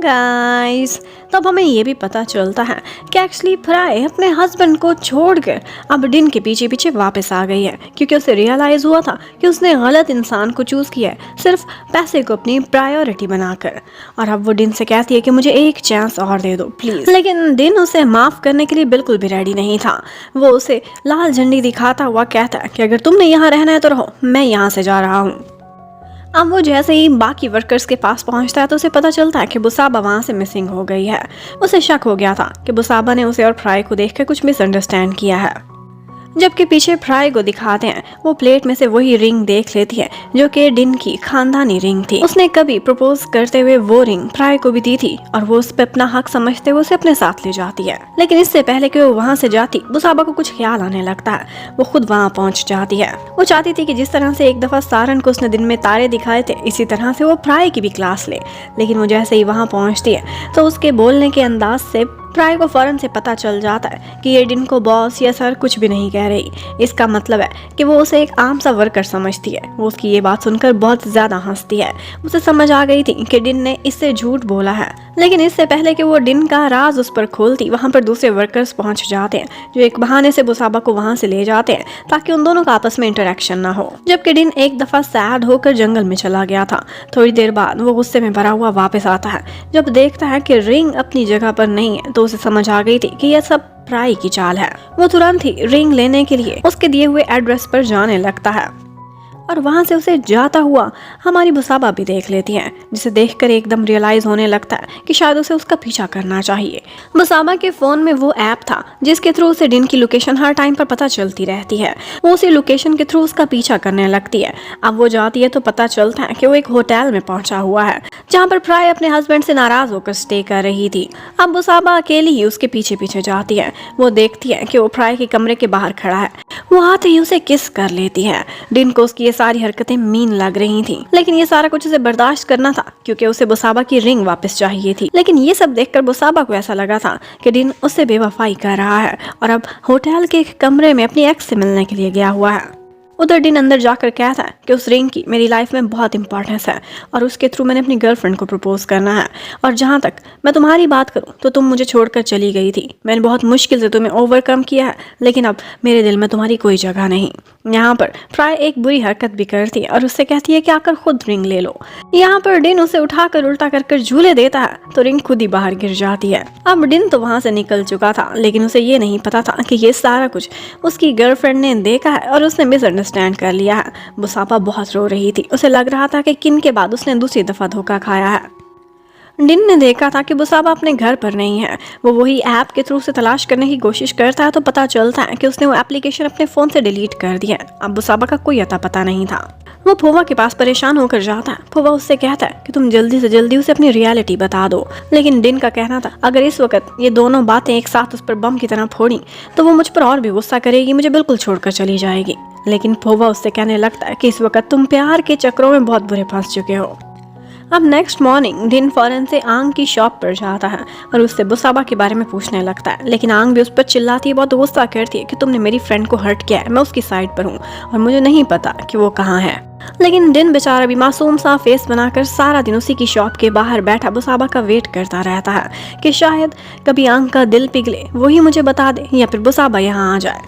Guys, तब हमें ये भी पता चलता है कि एक्चुअली फ्राई अपने हस्बैंड को छोड़कर अब डिन के पीछे पीछे वापस आ गई है, क्योंकि उसे रियलाइज हुआ था कि उसने गलत इंसान को चूज किया है सिर्फ पैसे को अपनी प्रायोरिटी बनाकर। और अब वो डिन से कहती है कि मुझे एक चांस और दे दो प्लीज, लेकिन डिन उसे माफ करने के लिए बिल्कुल भी रेडी नहीं था। वो उसे लाल झंडी दिखाता हुआ कहता है कि अगर तुमने यहाँ रहना है तो रहो, मैं यहाँ से जा रहा हूँ। अब वो जैसे ही बाकी वर्कर्स के पास पहुंचता है तो उसे पता चलता है कि बुसाबा वहां से मिसिंग हो गई है। उसे शक हो गया था कि बुसाबा ने उसे और फ्राई को देखकर कुछ मिसअंडरस्टैंड किया है। जबकि पीछे फ्राई को दिखाते हैं, वो प्लेट में से वही रिंग देख लेती है जो कि डिन की खानदानी रिंग थी। उसने कभी प्रपोज करते हुए वो रिंग फ्राई को भी दी थी और वो उस पर अपना हक समझते हुए उसे अपने साथ ले जाती है। लेकिन इससे पहले कि वो वहाँ से जाती, बुसाबा को कुछ ख्याल आने लगता है। वो खुद वहाँ पहुँच जाती है। वो चाहती थी कि जिस तरह से एक दफा सारन को उसने दिन में तारे दिखाए थे, इसी तरह से वो फ्राई की भी क्लास ले। लेकिन वो जैसे ही वहाँ पहुँचती है तो उसके बोलने के अंदाज से फ्राई को फौरन से पता चल जाता है कि ये डिन को बॉस या सर कुछ भी नहीं कह रही। इसका मतलब है कि वो उसे एक आम सा वर्कर समझती है। वो उसकी ये बात सुनकर बहुत ज्यादा हंसती है। उसे समझ आ गई थी कि डिन ने इससे झूठ बोला है। लेकिन इससे पहले कि वो डिन का राज उस पर खोलती, वहाँ पर दूसरे वर्कर्स पहुँच जाते हैं जो एक बहाने से बुसाबा को वहाँ से ले जाते हैं ताकि उन दोनों का आपस में इंटरेक्शन ना हो। जबकि डिन एक दफा सैड होकर जंगल में चला गया था। थोड़ी देर बाद वो गुस्से में भरा हुआ वापस आता है। जब देखता है कि रिंग अपनी जगह पर नहीं है तो उसे समझ आ गई थी कि यह सब फ्राई की चाल है। वो तुरंत ही रिंग लेने के लिए उसके दिए हुए एड्रेस पर जाने लगता है और वहां से उसे जाता हुआ हमारी बुसाबा भी देख लेती है, जिसे देखकर एकदम रियलाइज होने लगता है कि शायद उसे उसका पीछा करना चाहिए। बुसाबा के फोन में वो ऐप था जिसके थ्रू उसे डिन की लोकेशन हर टाइम पर पता चलती रहती है। वो उसी लोकेशन के थ्रू उसका पीछा करने लगती है। अब वो जाती है तो पता चलता है कि वो एक होटल में पहुंचा हुआ है जहाँ पर फ्राई अपने हस्बैंड से नाराज होकर स्टे कर रही थी। अब बुसाबा अकेली ही उसके पीछे पीछे जाती है। वो देखती है कि वो फ्राई के कमरे के बाहर खड़ा है। वो आते ही उसे किस कर लेती है। डिन को उसकी ये सारी हरकतें मीन लग रही थी, लेकिन ये सारा कुछ उसे बर्दाश्त करना था क्योंकि उसे बुसाबा की रिंग वापस चाहिए थी। लेकिन ये सब देखकर बुसाबा को ऐसा लगा था कि डिन उससे बेवफाई कर रहा है और अब होटल के एक कमरे में अपनी एक्स से मिलने के लिए गया हुआ है। उधर डिन अंदर जाकर कहता है कि उस रिंग की मेरी लाइफ में बहुत इंपॉर्टेंस है और उसके थ्रू मैंने अपनी गर्लफ्रेंड को प्रपोज करना है। और जहाँ तक मैं तुम्हारी बात करूँ तो तुम मुझे छोड़कर चली गई थी। मैंने बहुत मुश्किल से तुम्हें ओवरकम किया है, लेकिन अब मेरे दिल में तुम्हारी कोई जगह नहीं। यहाँ पर फ्राई एक बुरी हरकत भी करती है और उससे कहती है कि आकर खुद रिंग ले लो। यहाँ पर डिन उसे उठाकर उल्टा कर झूले देता है तो रिंग खुद ही बाहर गिर जाती है। अब डिन तो वहाँ से निकल चुका था, लेकिन उसे ये नहीं पता था कि ये सारा कुछ उसकी गर्लफ्रेंड ने देखा है और उसने मिसअंडरस्टैंड कर लिया है। बुसाबा बहुत रो रही थी। उसे लग रहा था कि किन के बाद उसने दूसरी दफा धोखा खाया है। डिन ने देखा था कि बुसाबा अपने घर पर नहीं है। वो वही ऐप के थ्रू से तलाश करने की कोशिश करता है तो पता चलता है कि उसने वो एप्लीकेशन अपने फोन से डिलीट कर दिया। अब बुसाबा का कोई अता पता नहीं था। वो फूफा के पास परेशान होकर जाता है। फूफा उससे कहता है कि तुम जल्दी से जल्दी उसे अपनी रियलिटी बता दो। लेकिन डिन का कहना था अगर इस वक्त ये दोनों बातें एक साथ उस पर बम की तरह फोड़ी तो वो मुझ पर और भी गुस्सा करेगी, मुझे बिल्कुल छोड़कर चली जाएगी। लेकिन फूफा उससे कहने लगता है कि इस वक्त तुम प्यार के चक्रों में बहुत बुरे फंस चुके हो। अब नेक्स्ट मॉर्निंग डिन फौरन से आंग की शॉप पर जाता है और उससे बुसाबा के बारे में पूछने लगता है। लेकिन आंग भी उस पर चिल्लाती है, बहुत गुस्सा करती है कि तुमने मेरी फ्रेंड को हर्ट किया है, मैं उसकी साइड पर हूँ और मुझे नहीं पता कि वो कहाँ है। लेकिन डिन बेचारा भी मासूम सा फेस बनाकर सारा दिन उसी की शॉप के बाहर बैठा बुसाबा का वेट करता रहता है कि शायद कभी आंग का दिल पिघले, वही मुझे बता दे या फिर बुसाबा यहाँ आ जाए।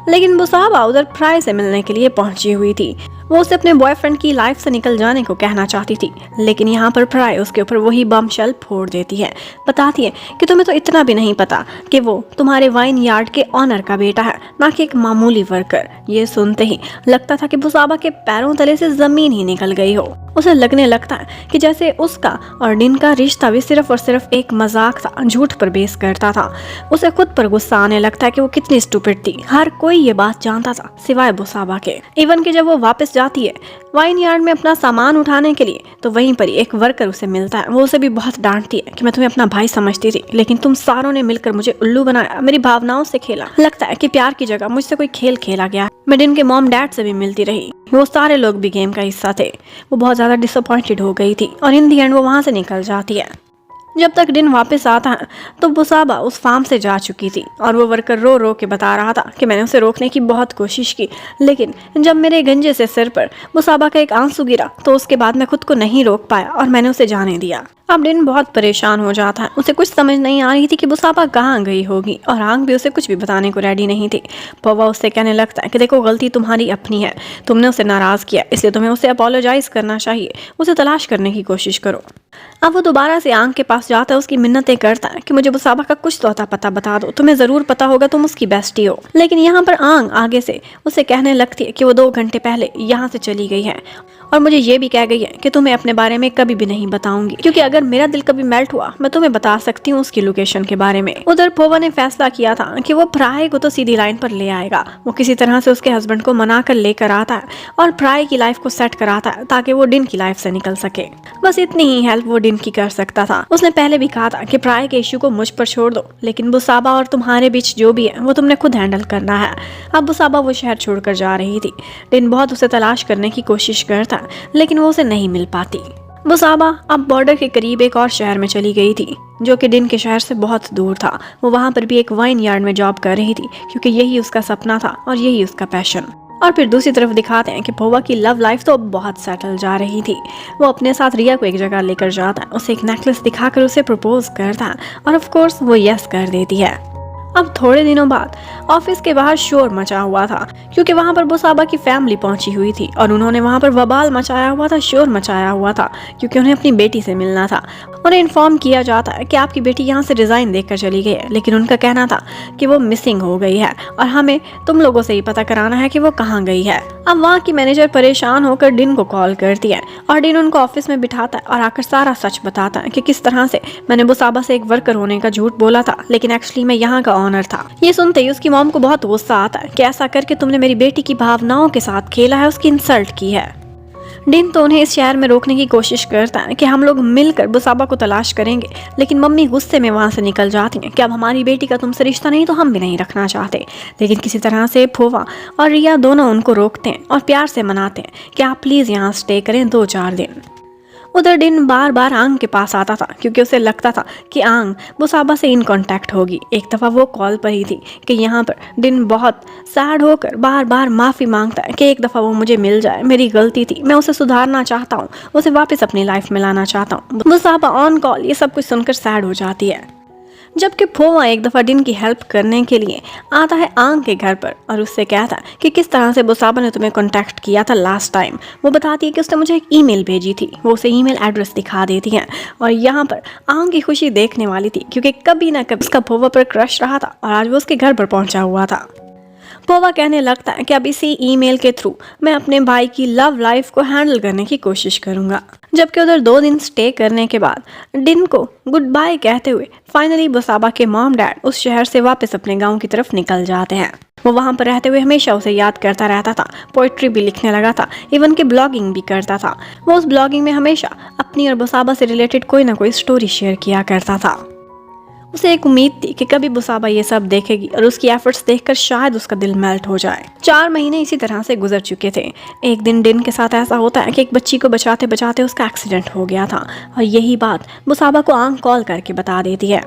लेकिन बुसाबा उधर फ्राई से मिलने के लिए पहुंची हुई थी। वो उसे अपने बॉयफ्रेंड की लाइफ से निकल जाने को कहना चाहती थी, लेकिन यहाँ पर फ्राई उसके ऊपर वही बम शेल फोड़ देती है। बताती है कि तुम्हें तो इतना भी नहीं पता कि वो तुम्हारे वाइन यार्ड के ऑनर का बेटा है, ना कि एक मामूली वर्कर। ये सुनते ही लगता था कि बुसाबा के पैरों तले से जमीन ही निकल गई हो। उसे लगने लगता है कि जैसे उसका और डिन का रिश्ता भी सिर्फ और सिर्फ एक मजाक था, झूठ पर बेस करता था। उसे खुद पर गुस्सा आने लगता है कि वो कितनी स्टूपिड थी। हर कोई ये बात जानता था सिवाय बुसाबा के। इवन कि जब वो वापस जाती है वाइन यार्ड में अपना सामान उठाने के लिए तो वहीं पर एक वर्कर उसे मिलता है। वो उसे भी बहुत डांटती है कि मैं तुम्हें अपना भाई समझती थी, लेकिन तुम सारों ने मिलकर मुझे उल्लू बनाया, मेरी भावनाओं से खेला। लगता है कि प्यार की जगह मुझसे कोई खेल खेला गया। मैं डिन के मॉम डैड से भी मिलती रही, वो सारे लोग भी गेम का हिस्सा थे। वो बहुत ज्यादा डिसअपॉइंटेड हो गई थी और इन दी एंड वो वहां से निकल जाती है। जब तक डिन वापस आता है तो बुसाबा उस फार्म से जा चुकी थी और वो वर्कर रो रो के बता रहा था कि मैंने उसे रोकने की बहुत कोशिश की, लेकिन जब मेरे गंजे से सिर पर बुसाबा का एक आंसू गिरा तो उसके बाद मैं खुद को नहीं रोक पाया और मैंने उसे जाने दिया। अब डिन बहुत परेशान हो जाता है। उसे कुछ समझ नहीं आ रही थी कि बुसाबा कहाँ गई होगी और आंग भी उसे कुछ भी बताने को रेडी नहीं थी। पवा उससे कहने लगता है कि देखो, गलती तुम्हारी अपनी है, तुमने उसे नाराज़ किया, इसलिए तुम्हें उसे अपोलोजाइज करना चाहिए, उसे तलाश करने की कोशिश करो। अब वो दोबारा से आंग के पास जाता है, उसकी मिन्नतें करता है कि मुझे बुसाबा का कुछ तो अता पता बता दो, तुम्हें ज़रूर पता होगा, तुम उसकी बेस्टी हो। लेकिन यहाँ पर आंग आगे से उसे कहने लगती है कि वो 2 घंटे पहले यहाँ से चली गई है और मुझे ये भी कह गई है कि तुम्हें अपने बारे में कभी भी नहीं बताऊंगी, क्योंकि अगर मेरा दिल कभी मेल्ट हुआ मैं तुम्हें बता सकती हूँ उसकी लोकेशन के बारे में। उधर पोवा ने फैसला किया था कि वो प्राय को तो सीधी लाइन पर ले आएगा। वो किसी तरह से उसके हस्बैंड को मना कर लेकर आता है और प्राय की लाइफ को सेट कराता है ताकि वो डिन की लाइफ से निकल सके। बस इतनी ही हेल्प वो डिन की कर सकता था। उसने पहले भी कहा था कि प्राय के इश्यू को मुझ पर छोड़ दो, लेकिन बुसाबा और तुम्हारे बीच जो भी है वो तुमने खुद हैंडल करना है। अब बुसाबा वो शहर छोड़कर जा रही थी। डिन बहुत उसे तलाश करने की कोशिश करता, लेकिन वो उसे नहीं मिल पाती। बुसाबा अब बॉर्डर के करीब एक और शहर में चली गई थी, जो कि डिन के शहर से बहुत दूर था। वो वहाँ पर भी एक वाइन यार्ड में जॉब कर रही थी, क्योंकि यही उसका सपना था और यही उसका पैशन। और फिर दूसरी तरफ दिखाते हैं कि पोवा की लव लाइफ तो बहुत सेटल जा रही थी। वो अपने साथ रिया को एक जगह लेकर जाता है, उसे एक नेकलेस दिखाकर उसे प्रपोज करता है और ऑफ कोर्स वो यस कर देती है। अब थोड़े दिनों बाद ऑफिस के बाहर शोर मचा हुआ था, क्योंकि वहां पर बुसाबा की फैमिली पहुंची हुई थी और उन्होंने वहां पर बवाल मचाया हुआ था, शोर मचाया हुआ था, क्योंकि उन्हें अपनी बेटी से मिलना था। उन्हें इन्फॉर्म किया जाता है कि आपकी बेटी यहाँ से रिजाइन देकर चली गई है, लेकिन उनका कहना था कि वो मिसिंग हो गई है और हमें तुम लोगों से ही पता कराना है कि वो कहाँ गई है। अब वहाँ की मैनेजर परेशान होकर डिन को कॉल करती है और डिन उनको ऑफिस में बिठाता है और आकर सारा सच बताता है कि किस तरह से मैंने बुसाबा से एक वर्कर होने का झूठ बोला था, लेकिन एक्चुअली मैं यहाँ का ऑनर था। ये सुनते ही उसकी मॉम को बहुत गुस्सा आता है कि ऐसा करके तुमने मेरी बेटी की भावनाओं के साथ खेला है, उसकी इंसल्ट की है। डिन तो उन्हें इस शहर में रोकने की कोशिश करता है कि हम लोग मिलकर बुसाबा को तलाश करेंगे, लेकिन मम्मी गुस्से में वहाँ से निकल जाती हैं कि अब हमारी बेटी का तुमसे रिश्ता नहीं तो हम भी नहीं रखना चाहते। लेकिन किसी तरह से फोवा और रिया दोनों उनको रोकते हैं और प्यार से मनाते हैं कि आप प्लीज़ यहाँ स्टे करें 2-4 दिन। उधर डिन बार बार आंग के पास आता था, क्योंकि उसे लगता था कि आंग बुसाबा से इन कांटेक्ट होगी। एक दफ़ा वो कॉल पर ही थी कि यहाँ पर डिन बहुत सैड होकर बार बार माफ़ी मांगता है कि एक दफ़ा वो मुझे मिल जाए, मेरी गलती थी, मैं उसे सुधारना चाहता हूँ, उसे वापस अपनी लाइफ में लाना चाहता हूँ। बुसाबा ऑन कॉल ये सब कुछ सुनकर सैड हो जाती है। जबकि फोवा एक दफ़ा डिन की हेल्प करने के लिए आता है आंग के घर पर और उससे कहता है कि किस तरह से बुसाबा ने तुम्हें कांटेक्ट किया था लास्ट टाइम। वो बताती है कि उसने मुझे एक ईमेल भेजी थी। वो उसे ईमेल एड्रेस दिखा देती हैं और यहाँ पर आंग की खुशी देखने वाली थी, क्योंकि कभी ना कभी उसका फोवा पर क्रश रहा था और आज वो उसके घर पर पहुंचा हुआ था। पोवा कहने लगता है कि अब इसी ईमेल के थ्रू मैं अपने भाई की लव लाइफ को हैंडल करने की कोशिश करूंगा। जबकि उधर 2 दिन स्टे करने के बाद डिन को गुड बाय कहते हुए फाइनली बुसाबा के मॉम डैड उस शहर से वापस अपने गांव की तरफ निकल जाते हैं। वो वहाँ पर रहते हुए हमेशा उसे याद करता रहता था, पोइट्री भी लिखने लगा था, इवन कि ब्लॉगिंग भी करता था। वो उस ब्लॉगिंग में हमेशा अपनी और बुसाबा से रिलेटेड कोई ना कोई स्टोरी शेयर किया करता था। उसे एक उम्मीद थी कि कभी बुसाबा ये सब देखेगी और उसकी एफर्ट्स देखकर शायद उसका दिल मेल्ट हो जाए। 4 महीने इसी तरह से गुजर चुके थे। एक दिन डिन के साथ ऐसा होता है कि एक बच्ची को बचाते बचाते उसका एक्सीडेंट हो गया था और यही बात बुसाबा को आंग कॉल करके बता देती है।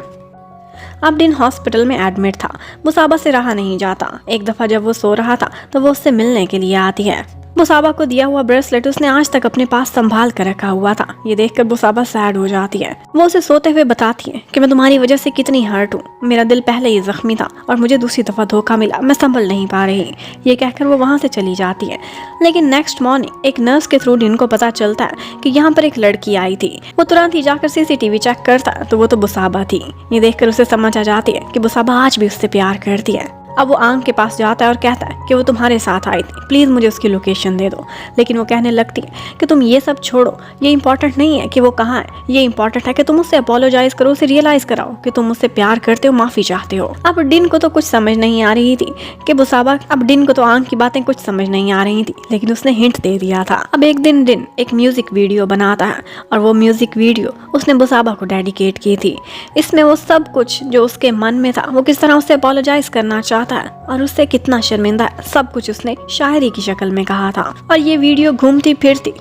अब डिन हॉस्पिटल में एडमिट था। बुसाबा से रहा नहीं जाता। एक दफ़ा जब वो सो रहा था तो वो उससे मिलने के लिए आती है। बुसाबा को दिया हुआ ब्रेसलेट उसने आज तक अपने पास संभाल कर रखा हुआ था। ये देखकर बुसाबा सैड हो जाती है। वो उसे सोते हुए बताती है कि मैं तुम्हारी वजह से कितनी हर्ट हूँ, मेरा दिल पहले ही जख्मी था और मुझे दूसरी दफ़ा धोखा मिला, मैं संभल नहीं पा रही। ये कहकर वो वहाँ से चली जाती है। लेकिन नेक्स्ट मॉर्निंग एक नर्स के थ्रू डिन को पता चलता है कि यहाँ पर एक लड़की आई थी। वो तुरंत ही जाकर CCTV चेक करता है तो वो तो बुसाबा थी। ये देखकर उसे समझ आ जाती है कि बुसाबा आज भी उससे प्यार करती है। अब वो आंग के पास जाता है और कहता है कि वो तुम्हारे साथ आई थी, प्लीज़ मुझे उसकी लोकेशन दे दो। लेकिन वो कहने लगती है कि तुम ये सब छोड़ो, ये इंपॉर्टेंट नहीं है कि वो कहाँ है, ये इंपॉर्टेंट है कि तुम उससे अपोलोजाइज करो, उसे रियलाइज़ कराओ कि तुम उससे प्यार करते हो, माफ़ी चाहते हो। अब डिन को तो कुछ समझ नहीं आ रही थी कि बुसाबा, अब डिन को तो आंग की बातें कुछ समझ नहीं आ रही थी, लेकिन उसने हिंट दे दिया था। अब एक दिन डिन एक म्यूज़िक वीडियो बनाता है और वो म्यूज़िक वीडियो उसने बुसाबा को डेडिकेट की थी। इसमें वो सब कुछ जो उसके मन में था, वो किस तरह उससे अपोलोजाइज करना चाहता है और उससे कितना शर्मिंदा है, सब कुछ उसने शायरी की शक्ल में कहा था। और ये वीडियो घूमती फिरती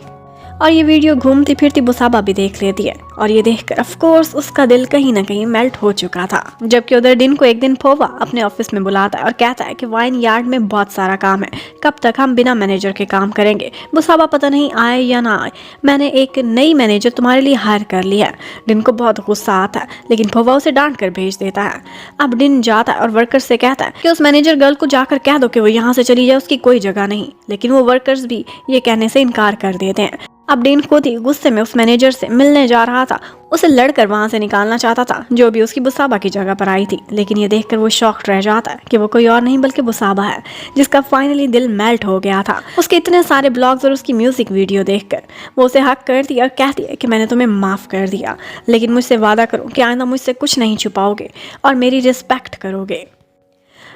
और ये वीडियो घूमती फिरती बुसाबा भी देख लेती है और ये देखकर ऑफ कोर्स उसका दिल कहीं ना कहीं मेल्ट हो चुका था। जबकि उधर दिन को एक दिन फोवा अपने ऑफिस में बुलाता है और कहता है कि वाइन यार्ड में बहुत सारा काम है, कब तक हम बिना मैनेजर के काम करेंगे। बुसाबा पता नहीं आए या ना आए, मैंने एक नई मैनेजर तुम्हारे लिए हायर कर लिया है। डिन को बहुत गुस्सा आता है लेकिन फोवा उसे डांट कर भेज देता है। अब डिन जाता है और वर्कर से कहता है कि उस मैनेजर गर्ल को जाकर कह दो कि वो यहाँ से चली जाए, उसकी कोई जगह नहीं। लेकिन वो वर्कर्स भी ये कहने से इनकार कर देते हैं। अब डिन खुद ही गुस्से में उस मैनेजर से मिलने जा रहा था, उसे लड़कर वहां से निकालना चाहता था जो भी उसकी बुसाबा की जगह पर आई थी। लेकिन ये देखकर वो शॉक्ड रह जाता है कि वो कोई और नहीं बल्कि बुसाबा है, जिसका फाइनली दिल मेल्ट हो गया था। उसके इतने सारे ब्लॉग्स और उसकी म्यूजिक वीडियो देखकर वो उसे हक करती और कहती है कि मैंने तुम्हें माफ कर दिया, लेकिन मुझसे वादा करो कि आइंदा मुझसे कुछ नहीं छुपाओगे और मेरी रिस्पेक्ट करोगे।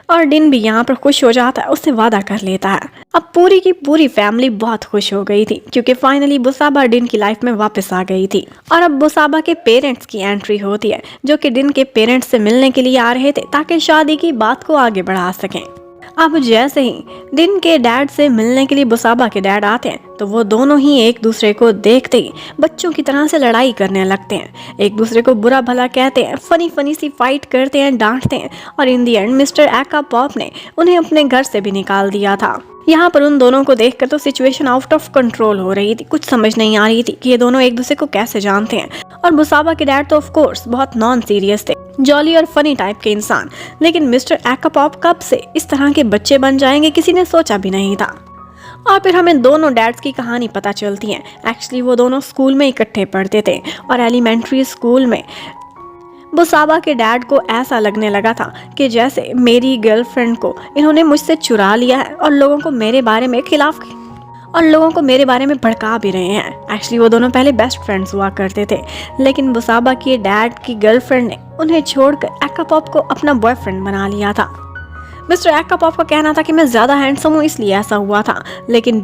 और डिन भी यहाँ पर खुश हो जाता है, उससे वादा कर लेता है। अब पूरी की पूरी फैमिली बहुत खुश हो गई थी क्योंकि फाइनली बुसाबा डिन की लाइफ में वापस आ गई थी। और अब बुसाबा के पेरेंट्स की एंट्री होती है जो कि डिन के पेरेंट्स से मिलने के लिए आ रहे थे ताकि शादी की बात को आगे बढ़ा सकें। अब जैसे ही डिन के डैड से मिलने के लिए बुसाबा के डैड आते हैं तो वो दोनों ही एक दूसरे को देखते ही बच्चों की तरह से लड़ाई करने लगते हैं, एक दूसरे को बुरा भला कहते हैं, फनी फनी सी फाइट करते हैं, डांटते हैं और इन दी एंड मिस्टर एक्का पॉप ने उन्हें अपने घर से भी निकाल दिया था। यहाँ पर उन दोनों को देखकर तो सिचुएशन आउट ऑफ कंट्रोल हो रही थी, कुछ समझ नहीं आ रही थी कि ये दोनों एक दूसरे को कैसे जानते हैं। और बुसाबा के डैड तो ऑफ कोर्स बहुत नॉन सीरियस थे, जॉली और फनी टाइप के इंसान, लेकिन मिस्टर एक्का पॉप कब से इस तरह के बच्चे बन जाएंगे किसी ने सोचा भी नहीं था। और फिर हमें दोनों डैड्स की कहानी पता चलती है। एक्चुअली वो दोनों स्कूल में इकट्ठे पढ़ते थे और एलिमेंट्री स्कूल में बुसाबा के डैड को ऐसा लगने लगा था कि जैसे मेरी गर्लफ्रेंड को इन्होंने मुझसे चुरा लिया है और लोगों को मेरे बारे में भड़का भी रहे हैं। एक्चुअली वो दोनों पहले बेस्ट फ्रेंड्स हुआ करते थे, लेकिन बुसाबा के डैड की गर्लफ्रेंड ने उन्हें छोड़कर एक्का पॉप को अपना बॉयफ्रेंड बना लिया था। मिस्टर एक्का पॉप का कहना था कि मैं ज़्यादा हैंडसम हूँ इसलिए ऐसा हुआ था, लेकिन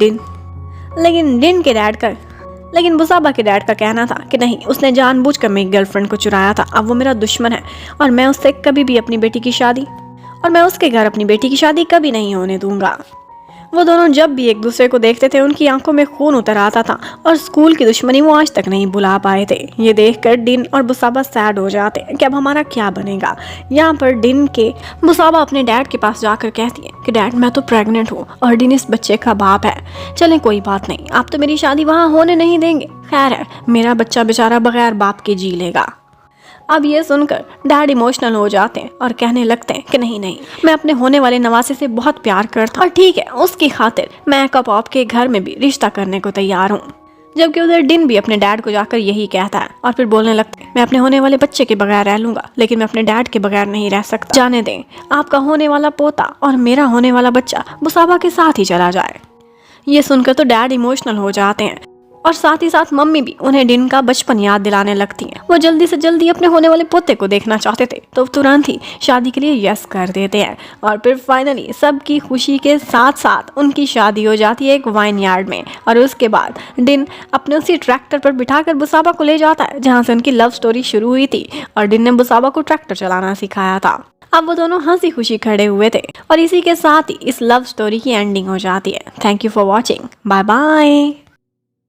बुसाबा के डैड का कहना था कि नहीं, उसने जानबूझकर मेरी गर्लफ्रेंड को चुराया था, अब वो मेरा दुश्मन है और मैं उसके घर अपनी बेटी की शादी कभी नहीं होने दूंगा। वो दोनों जब भी एक दूसरे को देखते थे उनकी आंखों में खून उतर आता था और स्कूल की दुश्मनी वो आज तक नहीं भुला पाए थे। ये देखकर डिन और बुसाबा सैड हो जाते हैं कि अब हमारा क्या बनेगा। यहाँ पर डिन के बुसाबा अपने डैड के पास जाकर कहती है कि डैड मैं तो प्रेग्नेंट हूँ और डिन इस बच्चे का बाप है, चलें कोई बात नहीं, आप तो मेरी शादी वहाँ होने नहीं देंगे, खैर है मेरा बच्चा बेचारा बगैर बाप के जी लेगा। अब ये सुनकर डैड इमोशनल हो जाते हैं और कहने लगते हैं कि नहीं, मैं अपने होने वाले नवासे से बहुत प्यार करता हूँ और ठीक है उसकी खातिर मैं एक्का पॉप के घर में भी रिश्ता करने को तैयार हूँ। जबकि उधर डिन भी अपने डैड को जाकर यही कहता है और फिर बोलने लगते हैं मैं अपने होने वाले बच्चे के बगैर रह लूंगा लेकिन मैं अपने डैड के बगैर नहीं रह सकता, जाने दें आपका होने वाला पोता और मेरा होने वाला बच्चा बुसाबा के साथ ही चला जाए। ये सुनकर तो डैड इमोशनल हो जाते हैं और साथ ही साथ मम्मी भी उन्हें डिन का बचपन याद दिलाने लगती हैं। वो जल्दी से जल्दी अपने होने वाले पोते को देखना चाहते थे तो तुरंत ही शादी के लिए यस कर देते हैं और फिर फाइनली सबकी खुशी के साथ साथ उनकी शादी हो जाती है एक वाइन यार्ड में। और उसके बाद डिन अपने उसी ट्रैक्टर पर बिठाकर बुसाबा को ले जाता है जहाँ से उनकी लव स्टोरी शुरू हुई थी और डिन ने बुसाबा को ट्रैक्टर चलाना सिखाया था। अब वो दोनों हंसी खुशी खड़े हुए थे और इसी के साथ ही इस लव स्टोरी की एंडिंग हो जाती है। Thank you for watching, bye bye.